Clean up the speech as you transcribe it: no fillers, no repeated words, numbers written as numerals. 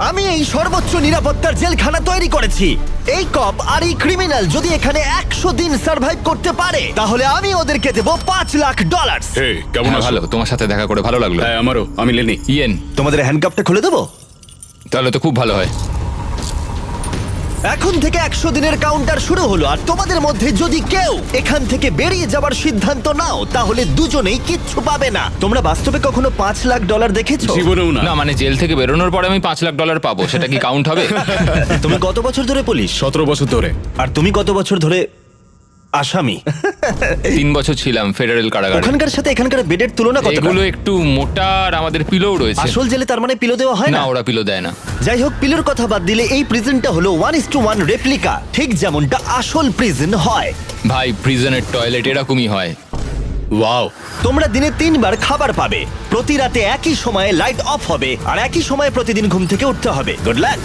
আমি এই সর্বোচ্চ নিরাপত্তার জেলখানা তৈরি করেছি। এই কপ আর এই ক্রিমিনাল যদি এখানে 100 দিন সার্ভাইভ করতে পারে তাহলে আমি ওদেরকে দেবো $5,00,000। হে কেমন হ্যাঁ, আছো? ভালো, তোমার সাথে দেখা করে ভালো লাগলো। হ্যাঁ আমারও, আমি লেনি। ইয়েন, তোমাদের হ্যান্ডকাপটা খুলে দেবো? তাহলে তো খুব ভালো হয়। এখন থেকে 100 দিনের কাউন্টার শুরু হলো, আর তোমাদের মধ্যে যদি কেউ এখান থেকে বেরিয়ে যাবার সিদ্ধান্ত নাও তাহলে দুজনেই কিচ্ছু পাবে না। তোমরা বাস্তবে কখনো $5,00,000 দেখেছো? জীবনেও না। না মানে জেল থেকে বেরোনোর পরে আমি $5,00,000 পাবো, সেটা কি কাউন্ট হবে? তুমি কত বছর ধরে পুলিশ? 17 বছর ধরে। আর তুমি কত বছর ধরে আসামি? 3 বছর ছিলাম ফেডারেল কারাগারে। ওখানকার সাথে এখানকার বেডের তুলনা কতটা? এগুলো একটু মোটা আর আমাদের পিলোও রয়েছে। আসল জেলে তার মানে পিলো দেওয়া হয় না, না? ওরা পিলো দেয় না। যাই হোক, পিলোর কথা বাদ দিলে এই প্রিজনটা হলো 1:1 রেপ্লিকা, ঠিক যেমনটা আসল প্রিজন হয়। ভাই, প্রিজনের টয়লেট এরকমই হয়। ওয়াও। তোমরা দিনে 3 বার খাবার পাবে, প্রতি রাতে একই সময়ে লাইট অফ হবে, আর একই সময়ে প্রতিদিন ঘুম থেকে উঠতে হবে। Good luck.